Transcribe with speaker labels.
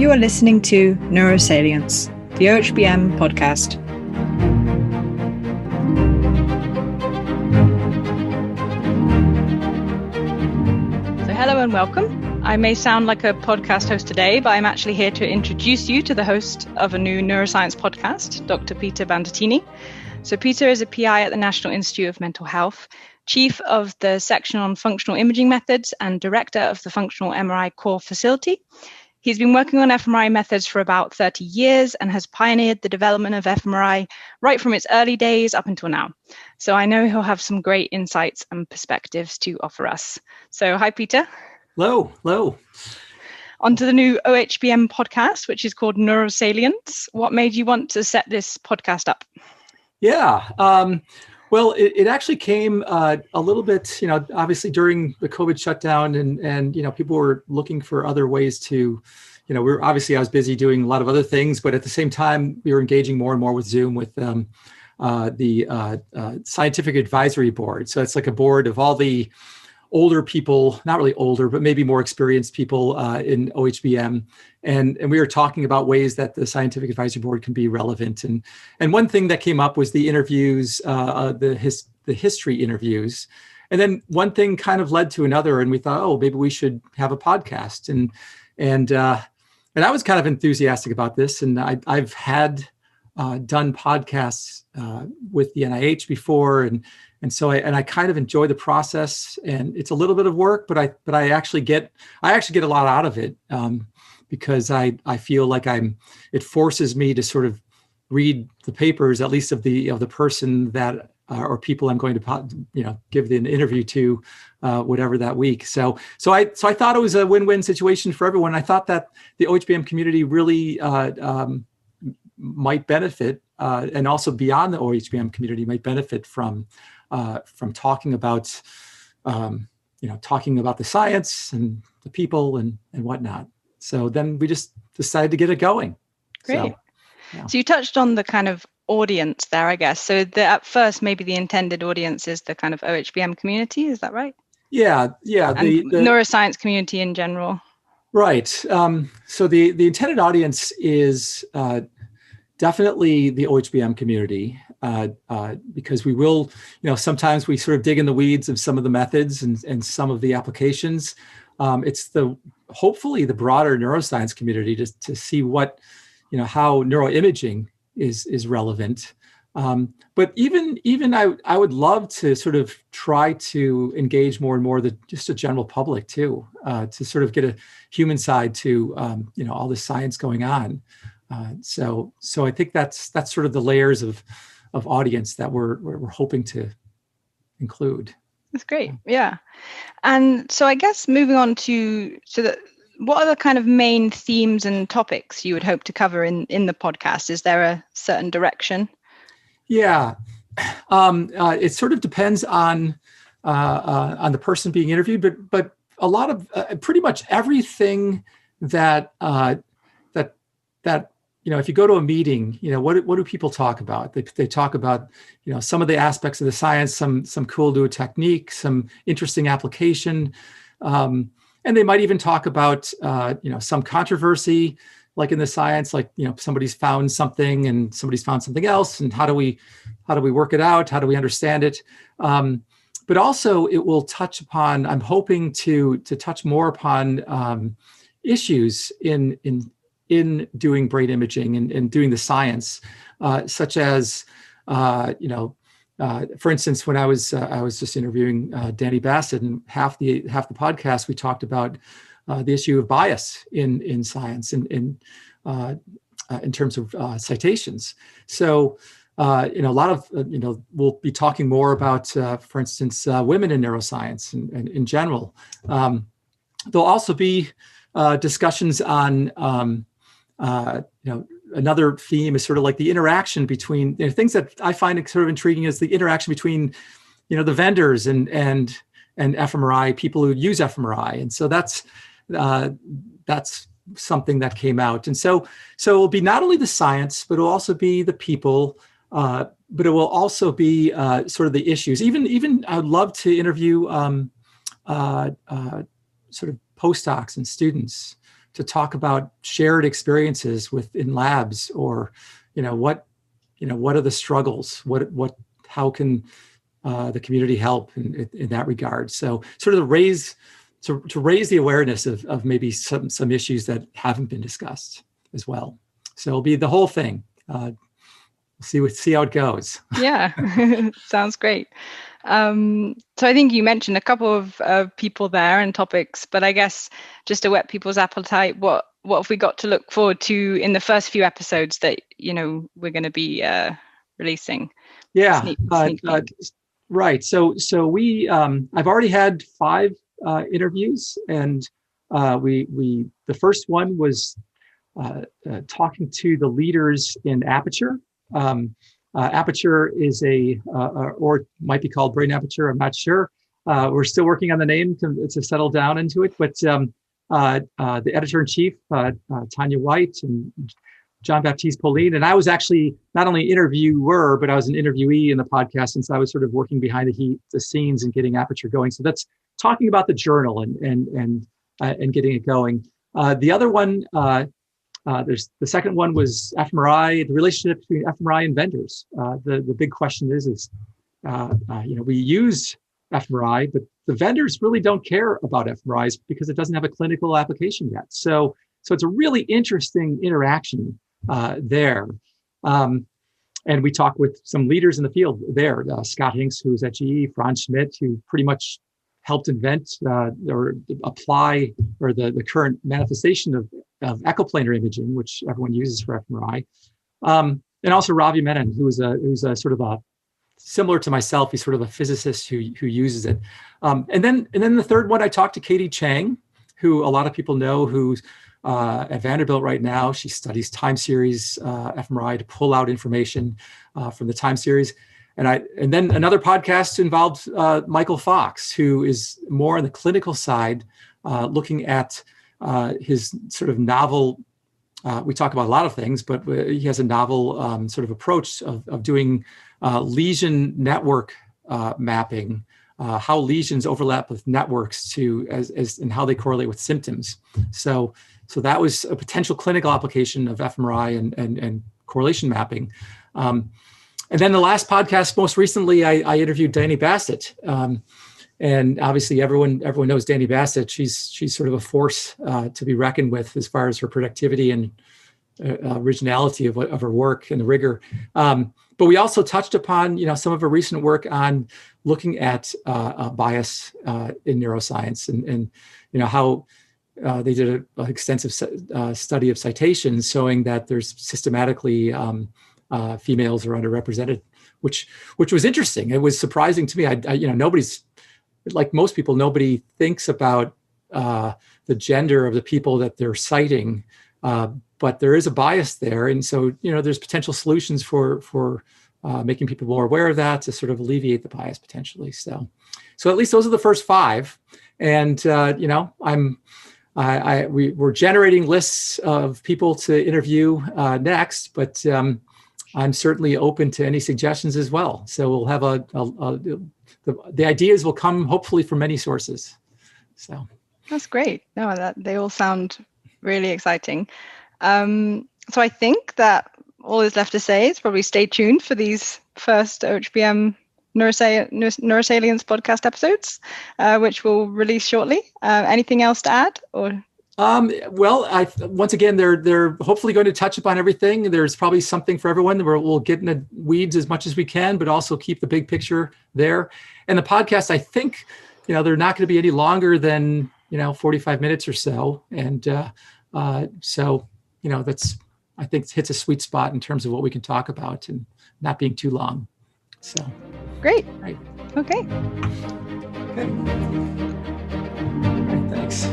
Speaker 1: You are listening to Neurosalience, the OHBM podcast. So hello and welcome. I may sound like a podcast host today, but I'm actually here to introduce you to the host of a new neuroscience podcast, Dr. Peter Bandettini. So Peter is a PI at the National Institute of Mental Health, chief of the section on functional imaging methods, and director of the functional MRI core facility. He's been working on fMRI methods for about 30 years and has pioneered the development of fMRI right from its early days up until now. So I know he'll have some great insights and perspectives to offer us. So hi, Peter.
Speaker 2: Hello.
Speaker 1: On to the new OHBM podcast, which is called Neurosalience. What made you want to set this podcast up?
Speaker 2: Yeah. Well, it actually came a little bit, obviously during the COVID shutdown and people were looking for other ways to, I was busy doing a lot of other things, but at the same time, we were engaging more and more with Zoom with the Scientific Advisory Board. So it's like a board of all the older people, not really older, but maybe more experienced people in OHBM. And we were talking about ways that the Scientific Advisory Board can be relevant. And one thing that came up was the interviews, the history interviews. And then one thing kind of led to another. And we thought, maybe we should have a podcast. And I was kind of enthusiastic about this. And I've had done podcasts with the NIH before. And so I kind of enjoy the process, and it's a little bit of work, but I actually get a lot out of it because I feel like it forces me to sort of read the papers, at least of the person that or people I'm going to give the interview to, whatever that week. So I thought it was a win-win situation for everyone. I thought that the OHBM community really might benefit, and also beyond the OHBM community might benefit from talking about the science and the people and whatnot. So then we just decided to get it going.
Speaker 1: Great. So you touched on the kind of audience there, I guess. So at first, maybe the intended audience is the kind of OHBM community. Is that right?
Speaker 2: Yeah.
Speaker 1: The neuroscience community in general. Right.
Speaker 2: So the intended audience is definitely the OHBM community, because we will, sometimes we sort of dig in the weeds of some of the methods and some of the applications. It's hopefully the broader neuroscience community to see what, how neuroimaging is relevant. But even I would love to sort of try to engage more and more just the general public too, to sort of get a human side to, all the science going on. So I think that's sort of the layers of audience that we're hoping to include.
Speaker 1: That's great. Yeah. And so I guess moving on what are the kind of main themes and topics you would hope to cover in the podcast? Is there a certain direction?
Speaker 2: Yeah. It sort of depends on the person being interviewed, but a lot of pretty much everything that if you go to a meeting, what do people talk about? They talk about, some of the aspects of the science, some cool new technique, some interesting application. And they might even talk about, some controversy, like in the science, like, somebody's found something and somebody's found something else. And how do we work it out? How do we understand it? But also it will touch upon, I'm hoping to touch more upon issues in doing brain imaging and doing the science, such as, for instance, when I was just interviewing Danny Bassett, and half the podcast we talked about the issue of bias in science and in terms of citations. So a lot of we'll be talking more about, for instance, women in neuroscience and in general. There'll also be discussions on another theme is sort of like the interaction between things that I find sort of intriguing is the interaction between, the vendors and fMRI, people who use fMRI. And so that's something that came out. And so it'll be not only the science, but it'll also be the people, but it will also be sort of the issues. Even I would love to interview sort of postdocs and students to talk about shared experiences within labs, or what are the struggles, how can the community help in that regard. So sort of to raise the awareness of maybe some issues that haven't been discussed as well. So it'll be the whole thing. See how it goes.
Speaker 1: Yeah, sounds great. So I think you mentioned a couple of people there and topics, but I guess just to whet people's appetite, what have we got to look forward to in the first few episodes that we're going to be releasing?
Speaker 2: Yeah,
Speaker 1: sneak
Speaker 2: right. So we I've already had 5 interviews, and the first one was talking to the leaders in Aperture. Aperture is or might be called Brain Aperture. I'm not sure. We're still working on the name to settle down into it. But the editor-in-chief, Tanya White, and John Baptiste Pauline, and I was actually not only interviewer, but I was an interviewee in the podcast, since I was sort of working behind the scenes and getting Aperture going. So that's talking about the journal and getting it going. The other one. There's the second one was fMRI, the relationship between fMRI and vendors. The big question is we use fMRI, but the vendors really don't care about fMRIs because it doesn't have a clinical application yet. So it's a really interesting interaction there. And we talk with some leaders in the field there, Scott Hinks, who's at GE, Franz Schmidt, who pretty much helped invent or apply, or the current manifestation of echoplanar imaging, which everyone uses for fMRI, and also Ravi Menon, who's a sort of a similar to myself. He's sort of a physicist who uses it. And then the third one, I talked to Katie Chang, who a lot of people know, who's at Vanderbilt right now. She studies time series fMRI to pull out information from the time series. And then another podcast involved Michael Fox, who is more on the clinical side, looking at his sort of novel. We talk about a lot of things, but he has a novel sort of approach of doing lesion network mapping, how lesions overlap with networks and how they correlate with symptoms. So that was a potential clinical application of fMRI and correlation mapping. And then the last podcast, most recently, I interviewed Danny Bassett. And obviously everyone knows Danny Bassett. She's sort of a force to be reckoned with as far as her productivity and originality of her work and the rigor. But we also touched upon some of her recent work on looking at bias in neuroscience and how they did an extensive study of citations showing that there's systematically females are underrepresented, which was interesting. It was surprising to me. Nobody's, like most people, nobody thinks about the gender of the people that they're citing, but there is a bias there, and so there's potential solutions for making people more aware of that to sort of alleviate the bias potentially. So at least those are the first 5, and we're generating lists of people to interview next, but I'm certainly open to any suggestions as well. So we'll have the ideas will come hopefully from many sources. So
Speaker 1: that's great. No, they all sound really exciting. So I think that all is left to say is probably stay tuned for these first OHBM Neurosalience podcast episodes, which we'll release shortly. Anything else to add, or?
Speaker 2: Well, once again, they're hopefully going to touch upon everything. There's probably something for everyone. We'll get in the weeds as much as we can, but also keep the big picture there. And the podcast, I think, they're not going to be any longer than 45 minutes or so. And so that's, I think, hits a sweet spot in terms of what we can talk about and not being too long. So
Speaker 1: great.
Speaker 2: Right.
Speaker 1: Okay.
Speaker 2: All right, thanks.